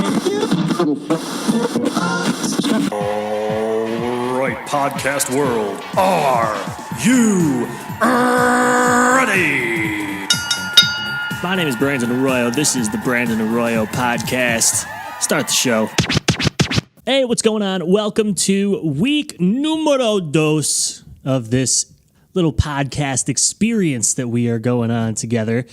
Alright, podcast world, are you ready? My name is Brandon Arroyo. This is the Brandon Arroyo podcast. Start the show. Hey, what's going on? Welcome to week numero dos of this little podcast experience that we are going on together.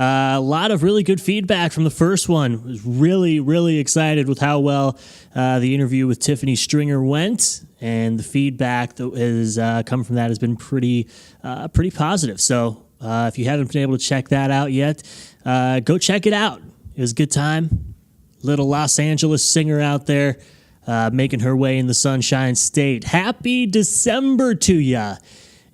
A lot of really good feedback from the first one. I was really excited with how well the interview with Tiffany Stringer went, and the feedback that has come from that has been pretty positive. So if you haven't been able to check that out yet, go check it out. It was a good time. Little Los Angeles singer out there making her way in the Sunshine State. Happy December to ya.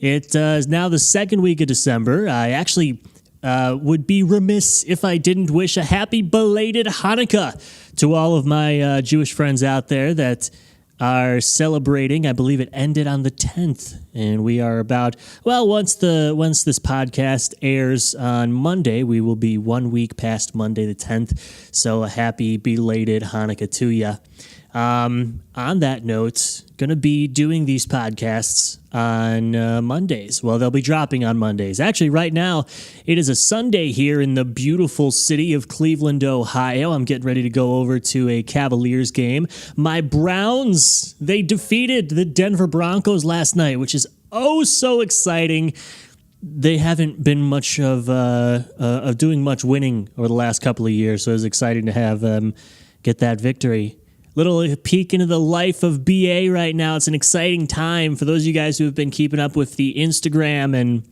It is now the second week of December. I actually would be remiss if I didn't wish a happy belated Hanukkah to all of my Jewish friends out there that are celebrating. I believe it ended on the 10th, and we are about, well, once this podcast airs on Monday, we will be 1 week past Monday the 10th, so a happy belated Hanukkah to ya. On that note, going to be doing these podcasts on Mondays. Well, they'll be dropping on Mondays. Actually, right now, it is a Sunday here in the beautiful city of Cleveland, Ohio. I'm getting ready to go over to a Cavaliers game. My Browns, they defeated the Denver Broncos last night, which is oh so exciting. They haven't been much of doing much winning over the last couple of years, so it was exciting to have them get that victory. Little peek into the life of BA right now. It's an exciting time for those of you guys who have been keeping up with the Instagram and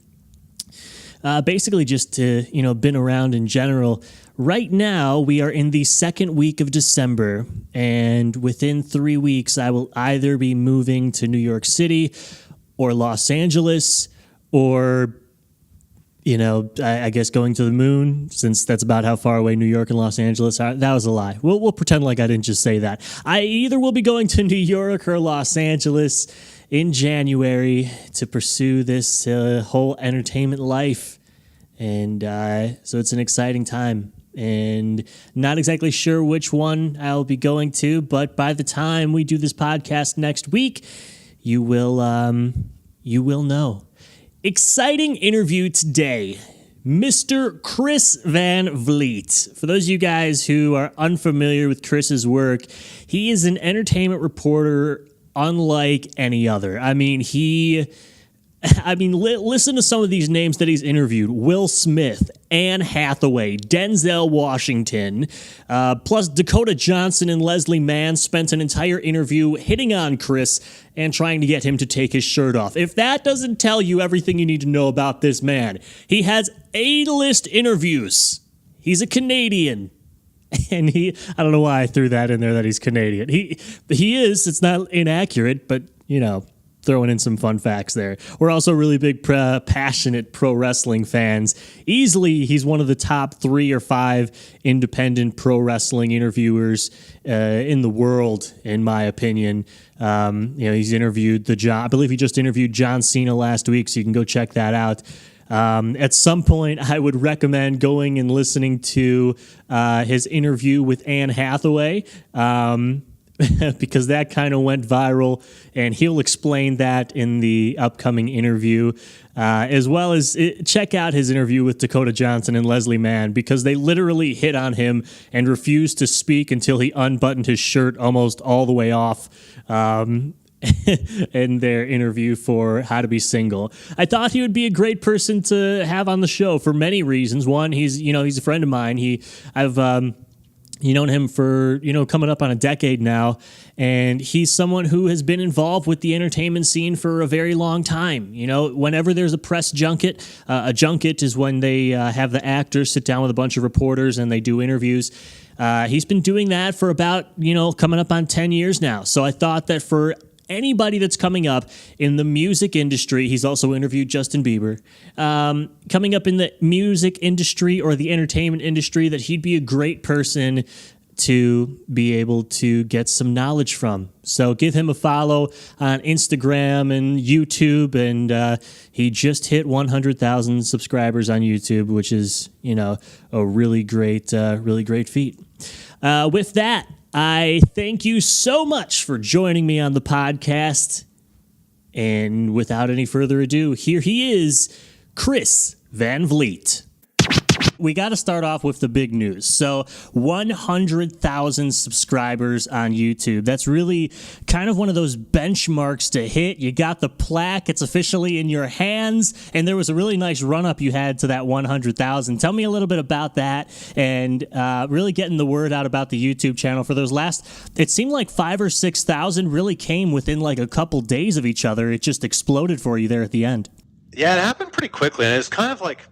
basically just been around in general. Right now, we are in the second week of December, and within 3 weeks, I will either be moving to New York City or Los Angeles or I guess going to the moon, since that's about how far away New York and Los Angeles are. That was a lie. We'll pretend like I didn't just say that. I either will be going to New York or Los Angeles in January to pursue this whole entertainment life. And so it's an exciting time. And not exactly sure which one I'll be going to, but by the time we do this podcast next week, you will know. Exciting interview today. Mr. Chris Van Vliet. For those of you guys who are unfamiliar with Chris's work, he is an entertainment reporter unlike any other. Listen to some of these names that he's interviewed. Will Smith, Anne Hathaway, Denzel Washington, plus Dakota Johnson and Leslie Mann spent an entire interview hitting on Chris and trying to get him to take his shirt off. If that doesn't tell you everything you need to know about this man, he has A-list interviews. He's a Canadian. And I don't know why I threw that in there that he's Canadian. He is, it's not inaccurate, but, throwing in some fun facts there. We're also really big, passionate pro wrestling fans. Easily, he's one of the top 3 or 5 independent pro wrestling interviewers in the world, in my opinion. He's interviewed I believe he just interviewed John Cena last week, so you can go check that out. At some point, I would recommend going and listening to his interview with Anne Hathaway. Because that kind of went viral, and he'll explain that in the upcoming interview, as well as check out his interview with Dakota Johnson and Leslie Mann, because they literally hit on him and refused to speak until he unbuttoned his shirt almost all the way off in their interview for How to Be Single. I thought he would be a great person to have on the show for many reasons. One, he's a friend of mine. I've known him for, coming up on a decade now, and he's someone who has been involved with the entertainment scene for a very long time. Whenever there's a press junket, a junket is when they have the actors sit down with a bunch of reporters and they do interviews. He's been doing that for about, coming up on 10 years now. So I thought that for anybody that's coming up in the music industry, he's also interviewed Justin Bieber, coming up in the music industry or the entertainment industry, that he'd be a great person to be able to get some knowledge from. So give him a follow on Instagram and YouTube, and he just hit 100,000 subscribers on YouTube, which is, a really great feat. With that, I thank you so much for joining me on the podcast. And without any further ado, here he is, Chris Van Vliet. We got to start off with the big news. So 100,000 subscribers on YouTube. That's really kind of one of those benchmarks to hit. You got the plaque. It's officially in your hands. And there was a really nice run-up you had to that 100,000. Tell me a little bit about that and really getting the word out about the YouTube channel. For those it seemed like 5,000 or 6,000 really came within like a couple days of each other. It just exploded for you there at the end. Yeah, it happened pretty quickly. And it's kind of like...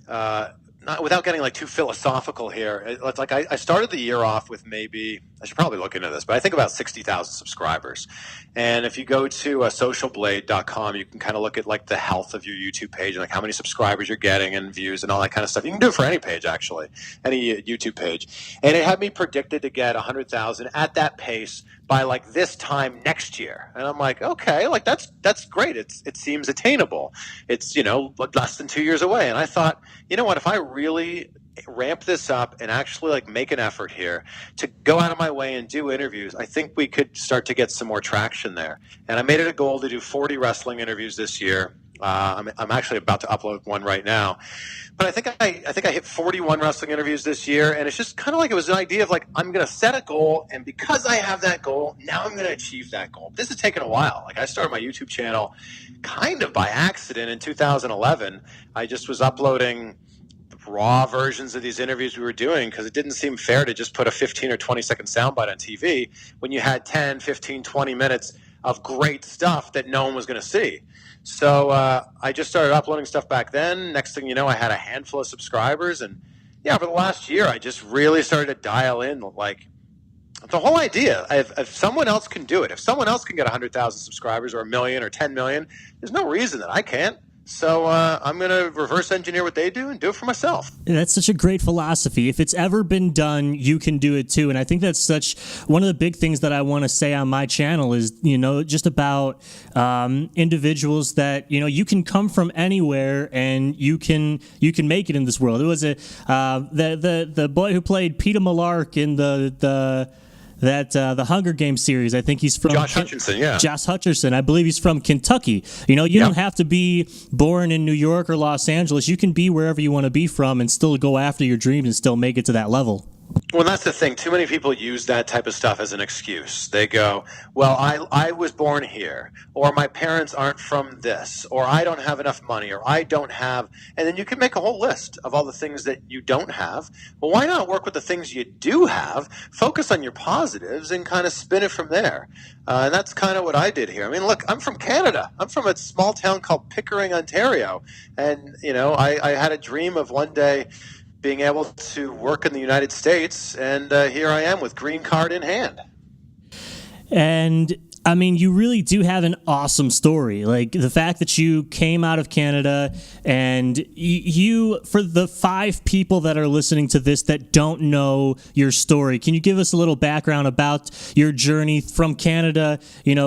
not without getting like too philosophical here, it's like I started the year off with maybe, I should probably look into this, but I think about 60,000 subscribers. And if you go to socialblade.com, you can kind of look at like the health of your YouTube page and like how many subscribers you're getting and views and all that kind of stuff. You can do it for any page, actually, any YouTube page. And it had me predicted to get 100,000 at that pace by like this time next year. And I'm like, okay, like that's great. It seems attainable. It's, less than 2 years away. And I thought, you know what, if I really ramp this up and actually like make an effort here to go out of my way and do interviews, I think we could start to get some more traction there. And I made it a goal to do 40 wrestling interviews this year. I'm actually about to upload one right now. But I think I hit 41 wrestling interviews this year, and it's just kind of like it was an idea of like, I'm going to set a goal, and because I have that goal, now I'm going to achieve that goal. This has taken a while. Like, I started my YouTube channel kind of by accident in 2011. I just was uploading raw versions of these interviews we were doing because it didn't seem fair to just put a 15 or 20 second soundbite on TV when you had 10, 15, 20 minutes of great stuff that no one was going to see. So I just started uploading stuff back then. Next thing you know, I had a handful of subscribers. And yeah, for the last year, I just really started to dial in like the whole idea. If someone else can do it, if someone else can get 100,000 subscribers or 1 million or 10 million, there's no reason that I can't. So I'm going to reverse engineer what they do and do it for myself. That's such a great philosophy. If it's ever been done, you can do it too. And I think that's such one of the big things that I want to say on my channel is, just about individuals that, you can come from anywhere and you can make it in this world. It was the boy who played Peter Malark in the Hunger Games series. I think he's from Josh Hutcherson. Yeah, Josh Hutcherson. I believe he's from Kentucky. You don't have to be born in New York or Los Angeles. You can be wherever you want to be from and still go after your dreams and still make it to that level. Well, that's the thing. Too many people use that type of stuff as an excuse. They go, well, I was born here, or my parents aren't from this, or I don't have enough money, or I don't have, and then you can make a whole list of all the things that you don't have. Well, why not work with the things you do have, focus on your positives, and kind of spin it from there? And that's kind of what I did here. I mean, look, I'm from Canada. I'm from a small town called Pickering, Ontario. And, I had a dream of one day being able to work in the United States, and here I am with green card in hand. And I mean, you really do have an awesome story. Like the fact that you came out of Canada and you, for the 5 people that are listening to this that don't know your story, can you give us a little background about your journey from Canada,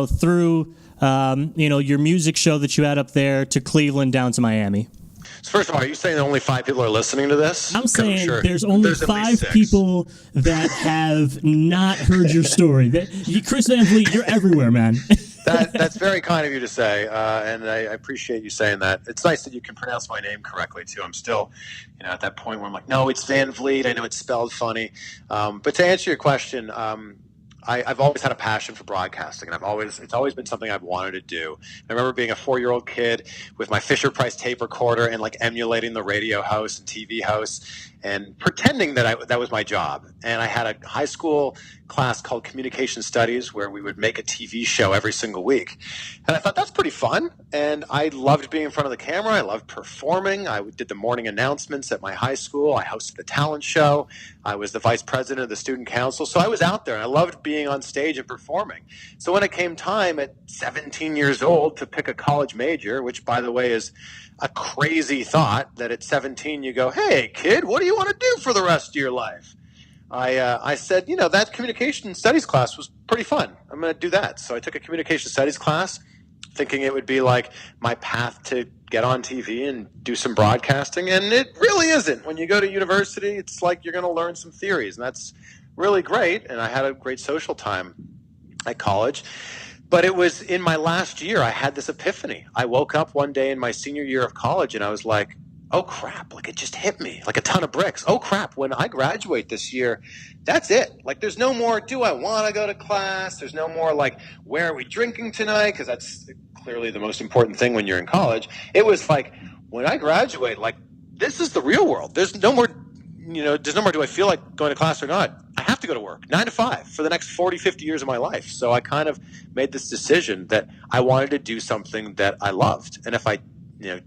through, your music show that you had up there to Cleveland down to Miami? So first of all, are you saying that only 5 people are listening to this? I'm saying there's only 5 people that have not heard your story. Chris Van Vliet, you're everywhere, man. That's very kind of you to say, and I appreciate you saying that. It's nice that you can pronounce my name correctly, too. I'm still, at that point where I'm like, no, it's Van Vliet. I know it's spelled funny. But to answer your question, I've always had a passion for broadcasting, and it's always been something I've wanted to do. I remember being a 4-year-old kid with my Fisher-Price tape recorder and like emulating the radio host and TV host and pretending that that was my job. And I had a high school class called Communication Studies where we would make a TV show every single week. And I thought that's pretty fun. And I loved being in front of the camera. I loved performing. I did the morning announcements at my high school. I hosted the talent show. I was the vice president of the student council. So I was out there and I loved being on stage and performing. So when it came time at 17 years old to pick a college major, which by the way is a crazy thought that at 17 you go, hey kid, what do you want to do for the rest of your life? I said, that communication studies class was pretty fun. I'm going to do that. So I took a communication studies class, thinking it would be like my path to get on TV and do some broadcasting. And it really isn't. When you go to university, it's like you're going to learn some theories, and that's really great. And I had a great social time at college. But it was in my last year, I had this epiphany. I woke up one day in my senior year of college, and I was like, oh crap, like it just hit me like a ton of bricks. Oh crap, when I graduate this year, that's it. Like there's no more, do I want to go to class? There's no more like, where are we drinking tonight? Because that's clearly the most important thing when you're in college. It was like, when I graduate, like this is the real world. There's no more, do I feel like going to class or not? I have to go to work 9 to 5 for the next 40, 50 years of my life. So I kind of made this decision that I wanted to do something that I loved. And if I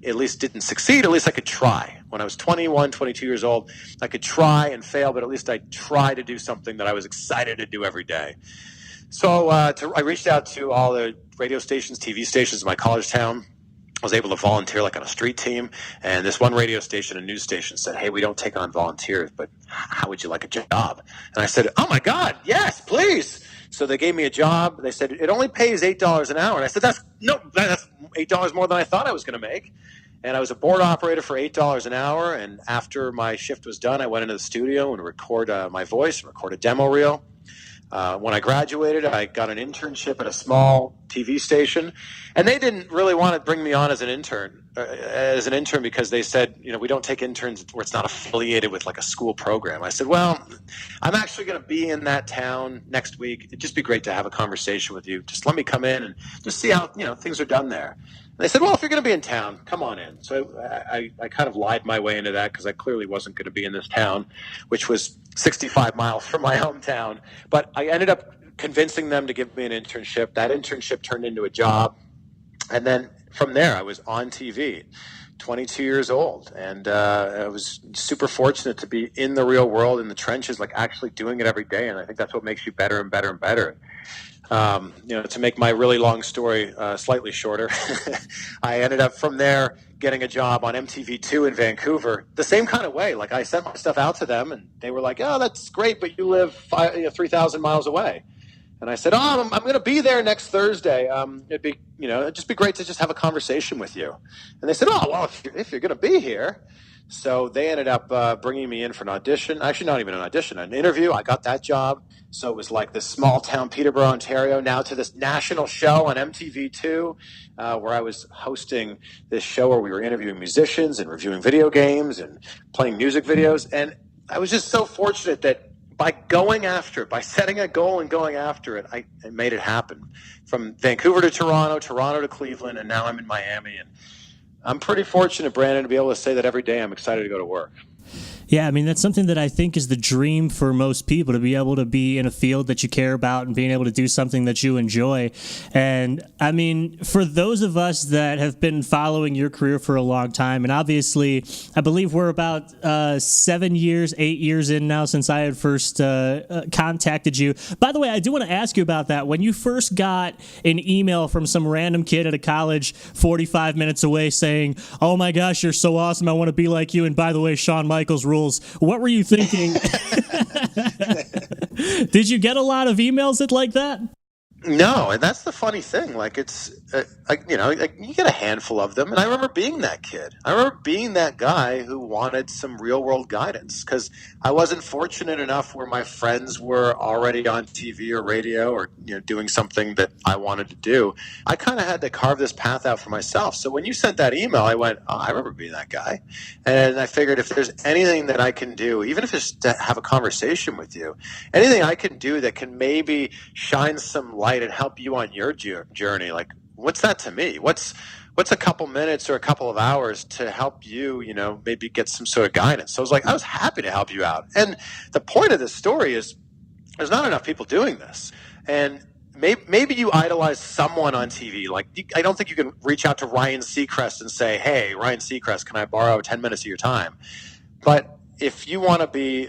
at least didn't succeed, at least I could try. When I was 21, 22 years old, I could try and fail, but at least I try to do something that I was excited to do every day. So I reached out to all the radio stations, TV stations in my college town. I was able to volunteer like on a street team. And this one radio station, a news station, said, hey, we don't take on volunteers, but how would you like a job? And I said, oh my God, yes, please. So they gave me a job. They said, it only pays $8 an hour. And I said, that's $8 more than I thought I was going to make. And I was a board operator for $8 an hour. And after my shift was done, I went into the studio and record my voice and record a demo reel. When I graduated, I got an internship at a small TV station, and they didn't really want to bring me on as an intern because they said, we don't take interns where it's not affiliated with like a school program. I said, well, I'm actually going to be in that town next week. It'd just be great to have a conversation with you. Just let me come in and just see how, things are done there. And they said, well, if you're going to be in town, come on in. So I kind of lied my way into that because I clearly wasn't going to be in this town, which was 65 miles from my hometown. But I ended up convincing them to give me an internship. That internship turned into a job. And then from there, I was on TV, 22 years old. And I was super fortunate to be in the real world, in the trenches, like actually doing it every day. And I think that's what makes you better and better and better. To make my really long story slightly shorter, I ended up from there getting a job on MTV2 in Vancouver, the same kind of way. Like I sent my stuff out to them, and they were like, "Oh, that's great, but you live 3,000 miles away." And I said, "Oh, I'm going to be there next Thursday. It'd just be great to just have a conversation with you." And they said, "Oh, well, if you're going to be here." So they ended up bringing me in for an audition. Actually, not even an audition, an interview. I got that job. So it was like this small town, Peterborough, Ontario, now to this national show on MTV2, where I was hosting this show where we were interviewing musicians and reviewing video games and playing music videos. And I was just so fortunate that by going after it, by setting a goal and going after it, I made it happen. From Vancouver to Toronto, Toronto to Cleveland, and now I'm in Miami. And I'm pretty fortunate, Brandon, to be able to say that every day I'm excited to go to work. Yeah, I mean, that's something that I think is the dream for most people, to be able to be in a field that you care about and being able to do something that you enjoy. And I mean, for those of us that have been following your career for a long time, and obviously, I believe we're about 8 years in now since I had first contacted you. By the way, I do want to ask you about that. When you first got an email from some random kid at a college 45 minutes away saying, "Oh my gosh, you're so awesome, I want to be like you, and by the way, Shawn Michaels rules," what were you thinking? Did you get a lot of emails like that? No, and that's the funny thing. Like it's, you get a handful of them, and I remember being that kid. I remember being that guy who wanted some real world guidance because I wasn't fortunate enough where my friends were already on TV or radio or doing something that I wanted to do. I kind of had to carve this path out for myself. So when you sent that email, I went, "Oh, I remember being that guy," and I figured if there's anything that I can do, even if it's to have a conversation with you, anything I can do that can maybe shine some light and help you on your journey, like what's that to me? What's a couple minutes or a couple of hours to help you, maybe get some sort of guidance? So I was happy to help you out. And the point of this story is there's not enough people doing this. And maybe you idolize someone on TV. Like I don't think you can reach out to Ryan Seacrest and say, "Hey, Ryan Seacrest, can I borrow 10 minutes of your time?" But if you want to be,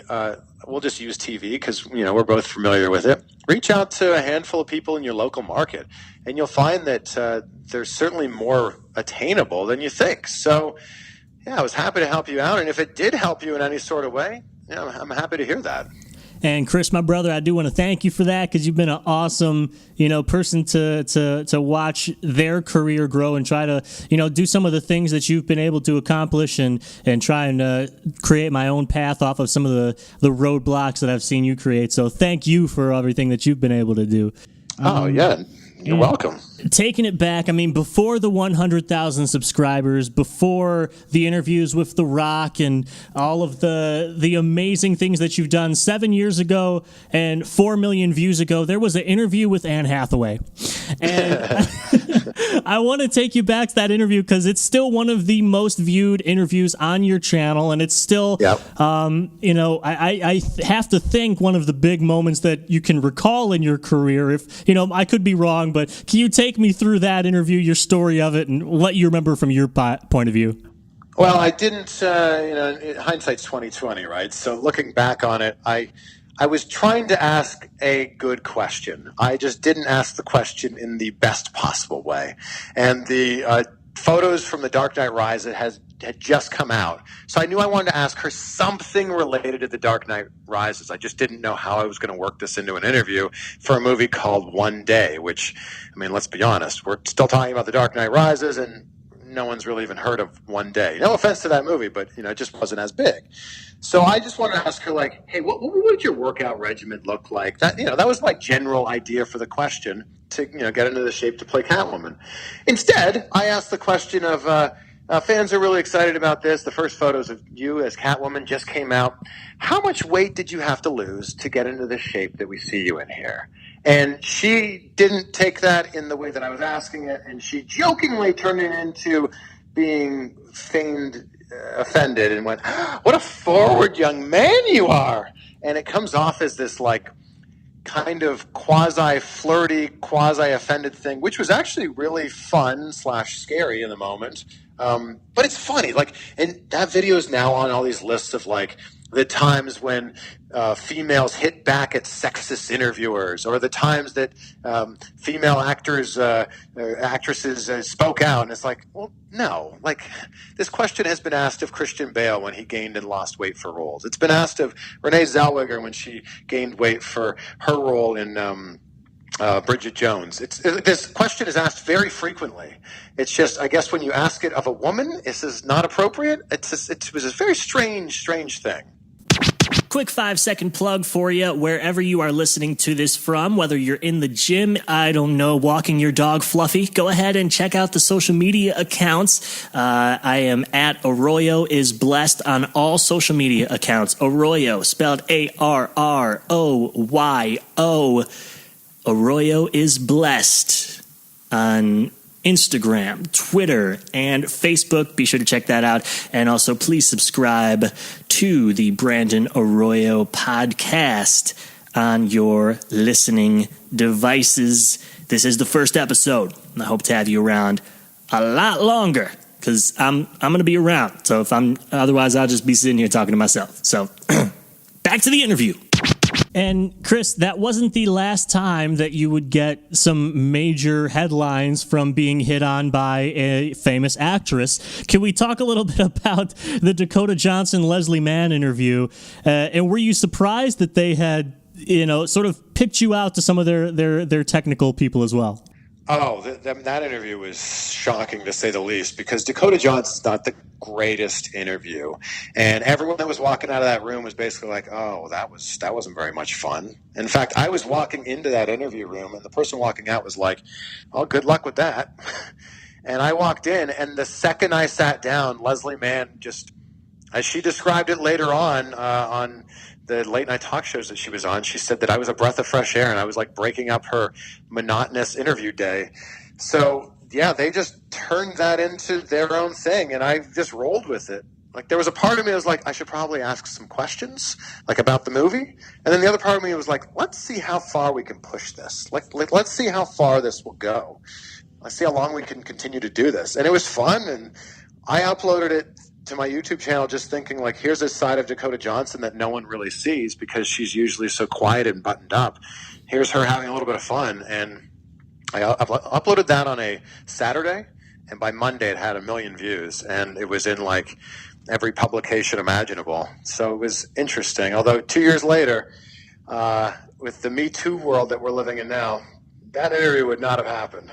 we'll just use TV because, we're both familiar with it. Reach out to a handful of people in your local market, and you'll find that they're certainly more attainable than you think. So, yeah, I was happy to help you out. And if it did help you in any sort of way, I'm happy to hear that. And Chris, my brother, I do want to thank you for that, because you've been an awesome, person to watch their career grow and try to, do some of the things that you've been able to accomplish and try and create my own path off of some of the roadblocks that I've seen you create. So thank you for everything that you've been able to do. Oh, yeah. You're welcome. Taking it back, before the 100,000 subscribers, before the interviews with The Rock and all of the amazing things that you've done 7 years ago and 4 million views ago, there was an interview with Anne Hathaway. And I want to take you back to that interview because it's still one of the most viewed interviews on your channel. And it's still, I have to think one of the big moments that you can recall in your career. If, I could be wrong, but can you take me through that interview, your story of it, and what you remember from your point of view? Well, I didn't, hindsight's 20/20, right? So looking back on it, I was trying to ask a good question. I just didn't ask the question in the best possible way. And the photos from The Dark Knight Rises had just come out. So I knew I wanted to ask her something related to The Dark Knight Rises. I just didn't know how I was going to work this into an interview for a movie called One Day, which, let's be honest, we're still talking about The Dark Knight Rises and no one's really even heard of One Day. No offense to that movie, but, it just wasn't as big. So I just wanted to ask her, like, hey, what would your workout regimen look like? That, that was my general idea for the question to, get into the shape to play Catwoman. Instead, I asked the question of, fans are really excited about this. The first photos of you as Catwoman just came out. How much weight did you have to lose to get into the shape that we see you in here? And she didn't take that in the way that I was asking it, and she jokingly turned it into being feigned offended and went, "What a forward young man you are!" And it comes off as this like kind of quasi-flirty, quasi-offended thing, which was actually really fun/scary in the moment. But it's funny, and that video is now on all these lists of the times when females hit back at sexist interviewers, or the times that female actresses spoke out. And it's like, well, no. This question has been asked of Christian Bale when he gained and lost weight for roles. It's been asked of Renee Zellweger when she gained weight for her role in Bridget Jones. This question is asked very frequently. It's just, I guess, when you ask it of a woman, this is not appropriate. It was a very strange thing. Quick 5-second plug for you wherever you are listening to this from, whether you're in the gym, walking your dog Fluffy, go ahead and check out the social media accounts. I am at Arroyo is Blessed on all social media accounts. Arroyo, spelled ARROYO. Arroyo is Blessed on Instagram, Twitter, and Facebook. Be sure to check that out. And also, please subscribe to the Brandon Arroyo podcast on your listening devices. This is the first episode. I hope to have you around a lot longer because I'm going to be around. So otherwise, I'll just be sitting here talking to myself. So back to the interview. And Chris, that wasn't the last time that you would get some major headlines from being hit on by a famous actress. Can we talk a little bit about the Dakota Johnson-Leslie Mann interview? And were you surprised that they had, sort of picked you out to some of their technical people as well? Oh, that interview was shocking to say the least, because Dakota Johnson's not the greatest interview, and everyone that was walking out of that room was basically like, "Oh, that wasn't very much fun." In fact, I was walking into that interview room, and the person walking out was like, "Oh, good luck with that." And I walked in, and the second I sat down, Leslie Mann just, as she described it later on the late night talk shows that she was on, she said that I was a breath of fresh air and I was like breaking up her monotonous interview day. So yeah, they just turned that into their own thing and I just rolled with it. There was a part of me that was like, I should probably ask some questions about the movie. And then the other part of me was like, let's see how far we can push this. Let's see how far this will go. Let's see how long we can continue to do this. And it was fun, and I uploaded it to my YouTube channel just thinking here's a side of Dakota Johnson that no one really sees because she's usually so quiet and buttoned up. Here's her having a little bit of fun. And I uploaded that on a Saturday, and by Monday it had 1 million views, and it was in every publication imaginable. So it was interesting. Although 2 years later, with the Me Too world that we're living in now, that interview would not have happened.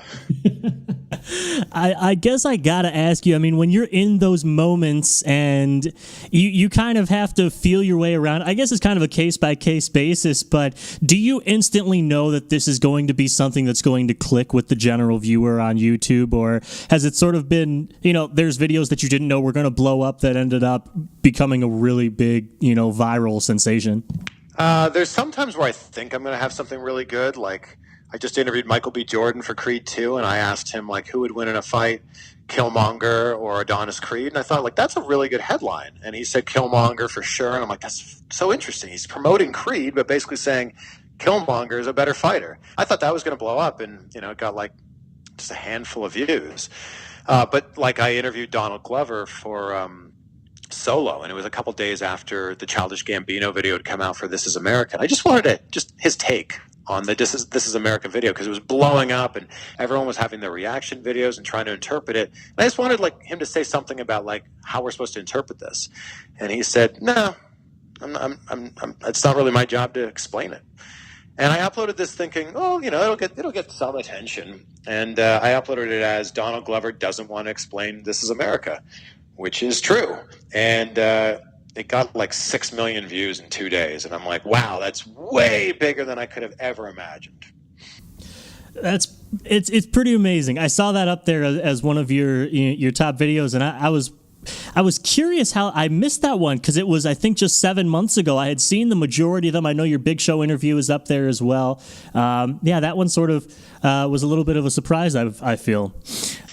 I guess I gotta ask you, I mean, when you're in those moments and you kind of have to feel your way around, I guess it's kind of a case-by-case basis, but do you instantly know that this is going to be something that's going to click with the general viewer on YouTube, or has it sort of been, there's videos that you didn't know were going to blow up that ended up becoming a really big, viral sensation? There's sometimes where I think I'm going to have something really good, like I just interviewed Michael B. Jordan for Creed 2, and I asked him, who would win in a fight, Killmonger or Adonis Creed? And I thought, that's a really good headline. And he said Killmonger for sure. And I'm like, that's so interesting. He's promoting Creed, but basically saying Killmonger is a better fighter. I thought that was going to blow up, and, it got, just a handful of views. But, I interviewed Donald Glover for Solo, and it was a couple days after the Childish Gambino video had come out for This Is America. I just wanted his take on the This Is America video, because it was blowing up and everyone was having their reaction videos and trying to interpret it. And I just wanted him to say something about how we're supposed to interpret this. And he said, "No, it's not really my job to explain it." And I uploaded this thinking, it'll get some attention. And I uploaded it as Donald Glover doesn't want to explain This Is America, which is true. And it got 6 million views in 2 days. And I'm like, wow, that's way bigger than I could have ever imagined. It's pretty amazing. I saw that up there as one of your top videos, and I was curious how I missed that one, because it was, I think, just 7 months ago. I had seen the majority of them. I know your Big Show interview is up there as well. That one sort of was a little bit of a surprise, I feel.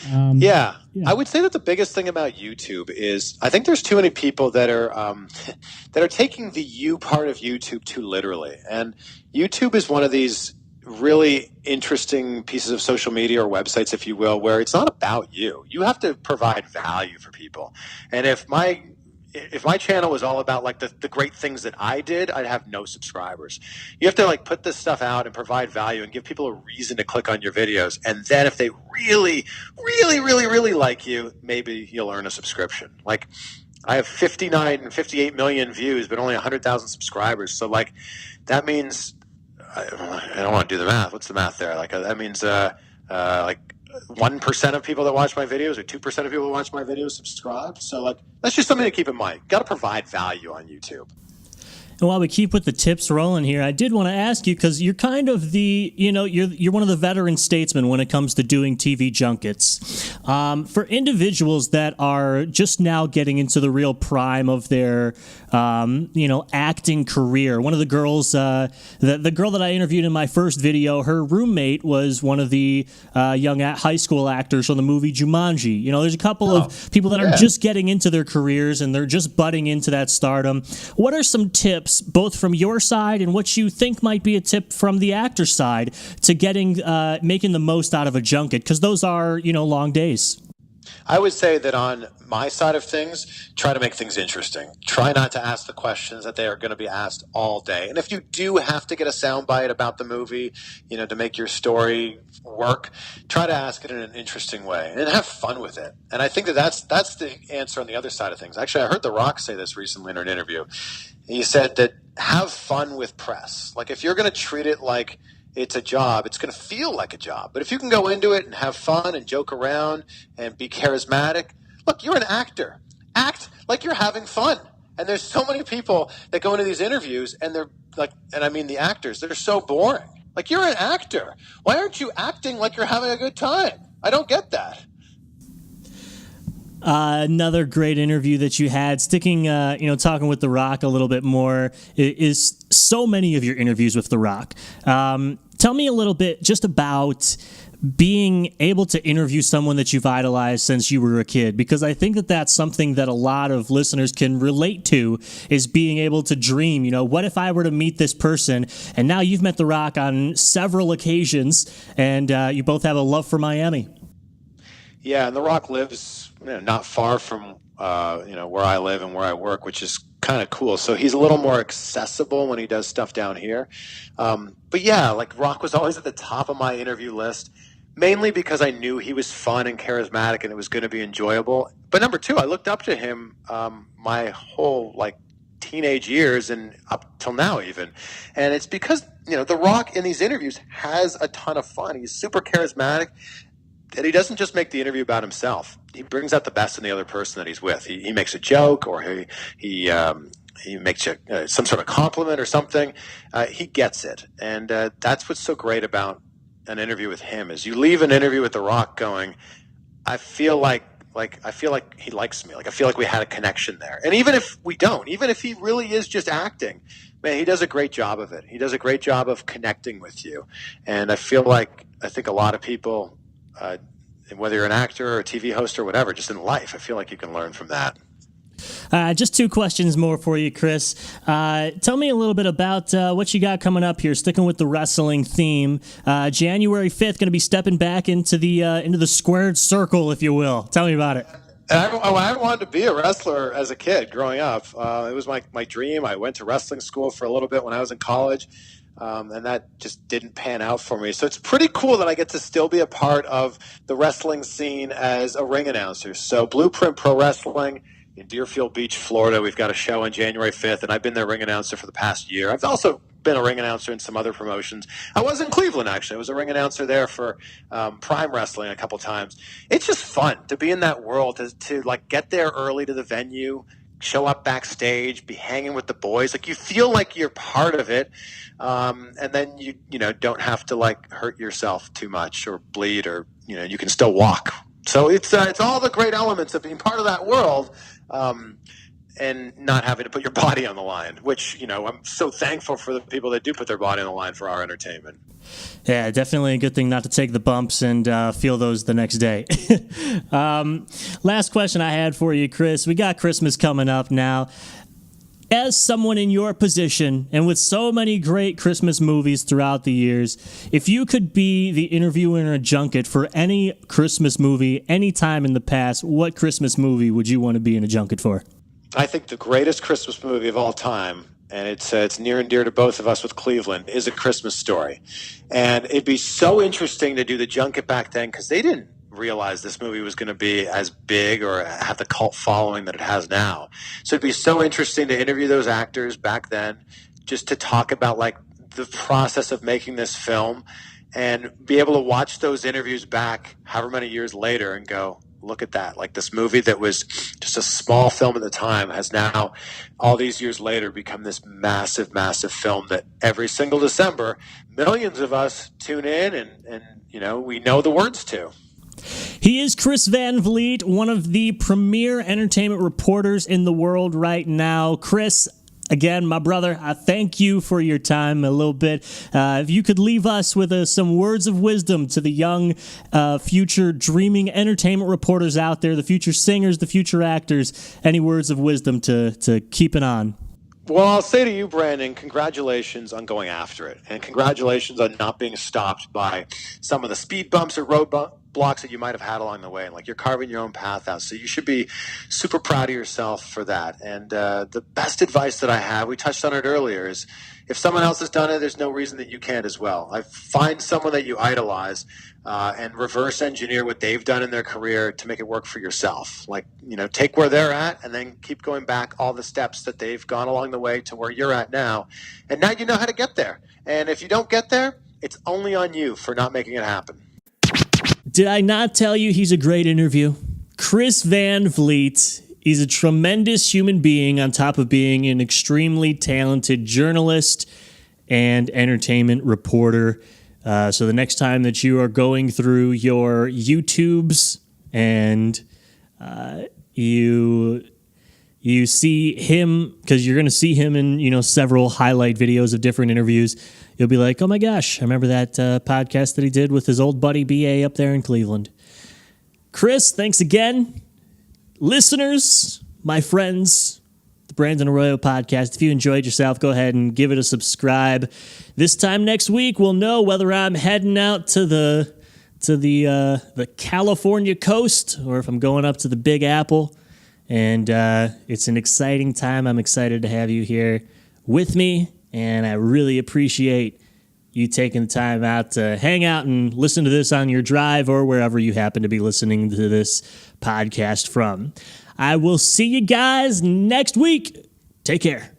Yeah. I would say that the biggest thing about YouTube is I think there's too many people that are taking the you part of YouTube too literally. And YouTube is one of these really interesting pieces of social media or websites, if you will, where it's not about you. You have to provide value for people. And if my channel was all about the great things that I did, I'd have no subscribers. You have to put this stuff out and provide value and give people a reason to click on your videos. And then if they really, really, really, really like you, maybe you'll earn a subscription. I have 58 million views, but only 100,000 subscribers. So that means, I don't want to do the math. What's the math there? That means 1% of people that watch my videos or 2% of people that watch my videos subscribe. So that's just something to keep in mind. Got to provide value on YouTube. And while we keep with the tips rolling here, I did want to ask you, because you're kind of you're one of the veteran statesmen when it comes to doing TV junkets. For individuals that are just now getting into the real prime of their, acting career, one of the girls, the girl that I interviewed in my first video, her roommate was one of the young high school actors from the movie Jumanji. There's a couple of people that are just getting into their careers and they're just butting into that stardom. What are some tips, both from your side and what you think might be a tip from the actor side, to making the most out of a junket? Because those are, long days. I would say that on my side of things, try to make things interesting. Try not to ask the questions that they are going to be asked all day. And if you do have to get a soundbite about the movie, to make your story work, try to ask it in an interesting way and have fun with it. And I think that's the answer on the other side of things. Actually, I heard The Rock say this recently in an interview. He said that have fun with press. If you're going to treat it like it's a job, it's going to feel like a job. But if you can go into it and have fun and joke around and be charismatic, look, you're an actor. Act like you're having fun. And there's so many people that go into these interviews and they're and I mean the actors, they're so boring. You're an actor. Why aren't you acting like you're having a good time? I don't get that. Another great interview that you had, sticking, talking with The Rock a little bit more, is so many of your interviews with The Rock. Tell me a little bit just about being able to interview someone that you've idolized since you were a kid, because I think that that's something that a lot of listeners can relate to, is being able to dream, what if I were to meet this person? And now you've met The Rock on several occasions, and you both have a love for Miami. Yeah, and The Rock lives not far from where I live and where I work, which is kind of cool. So he's a little more accessible when he does stuff down here. But yeah, Rock was always at the top of my interview list, mainly because I knew he was fun and charismatic and it was going to be enjoyable. But number two, I looked up to him my whole teenage years and up till now even. And it's because, The Rock in these interviews has a ton of fun. He's super charismatic. And he doesn't just make the interview about himself. He brings out the best in the other person that he's with. He makes a joke, or he makes you some sort of compliment or something. He gets it, and that's what's so great about an interview with him. Is you leave an interview with The Rock going, I feel like he likes me. Like I feel like we had a connection there. And even if we don't, even if he really is just acting, man, he does a great job of it. He does a great job of connecting with you. And I think a lot of people. Whether you're an actor or a TV host or whatever, just in life, I feel like you can learn from that. Just 2 questions more for you, Chris. Tell me a little bit about what you got coming up here, sticking with the wrestling theme. January 5th, going to be stepping back into the squared circle, if you will. Tell me about it. I wanted to be a wrestler as a kid growing up. It was my dream. I went to wrestling school for a little bit when I was in college. And that just didn't pan out for me. So it's pretty cool that I get to still be a part of the wrestling scene as a ring announcer. So Blueprint Pro Wrestling in Deerfield Beach, Florida. We've got a show on January 5th, and I've been their ring announcer for the past year. I've also been a ring announcer in some other promotions. I was in Cleveland, actually. I was a ring announcer there for Prime Wrestling a couple times. It's just fun to be in that world, to like get there early to the venue, show up backstage, be hanging with the boys. Like you feel like you're part of it. And then you don't have to like hurt yourself too much or bleed, or you can still walk. So it's all the great elements of being part of that world, and not having to put your body on the line. Which I'm so thankful for the people that do put their body on the line for our entertainment. Yeah, definitely a good thing not to take the bumps and feel those the next day. Last question I had for you, Chris. We got Christmas coming up now. As someone in your position, and with so many great Christmas movies throughout the years, if you could be the interviewer in a junket for any Christmas movie, any time in the past, what Christmas movie would you want to be in a junket for? I think the greatest Christmas movie of all time, and it's near and dear to both of us with Cleveland, is A Christmas Story. And it'd be so interesting to do the junket back then, because they didn't realize this movie was going to be as big or have the cult following that it has now. So it'd be so interesting to interview those actors back then, just to talk about like the process of making this film, and be able to watch those interviews back however many years later and go, look at that. Like this movie that was just a small film at the time has now, all these years later, become this massive, massive film that every single December, millions of us tune in and we know the words to. He is Chris Van Vliet, one of the premier entertainment reporters in the world right now. Chris, again, my brother, I thank you for your time a little bit. If you could leave us with some words of wisdom to the young, future dreaming entertainment reporters out there, the future singers, the future actors, any words of wisdom to keep it on? Well, I'll say to you, Brandon, congratulations on going after it. And congratulations on not being stopped by some of the speed bumps or roadblocks that you might have had along the way. And like you're carving your own path out. So you should be super proud of yourself for that. And the best advice that I have, we touched on it earlier, is if someone else has done it, there's no reason that you can't as well. Find someone that you idolize and reverse engineer what they've done in their career to make it work for yourself. Like, take where they're at and then keep going back all the steps that they've gone along the way to where you're at now. And now you know how to get there. And if you don't get there, it's only on you for not making it happen. Did I not tell you he's a great interview? Chris Van Vliet. He's a tremendous human being on top of being an extremely talented journalist and entertainment reporter. So the next time that you are going through your YouTubes and you see him, because you're going to see him in several highlight videos of different interviews, you'll be like, oh my gosh, I remember that podcast that he did with his old buddy BA up there in Cleveland. Chris, thanks again. Listeners, my friends, the Brandon Arroyo podcast, if you enjoyed yourself, go ahead and give it a subscribe. This time next week, we'll know whether I'm heading out to the California coast or if I'm going up to the Big Apple. And it's an exciting time. I'm excited to have you here with me, and I really appreciate you taking the time out to hang out and listen to this on your drive or wherever you happen to be listening to this podcast from. I will see you guys next week. Take care.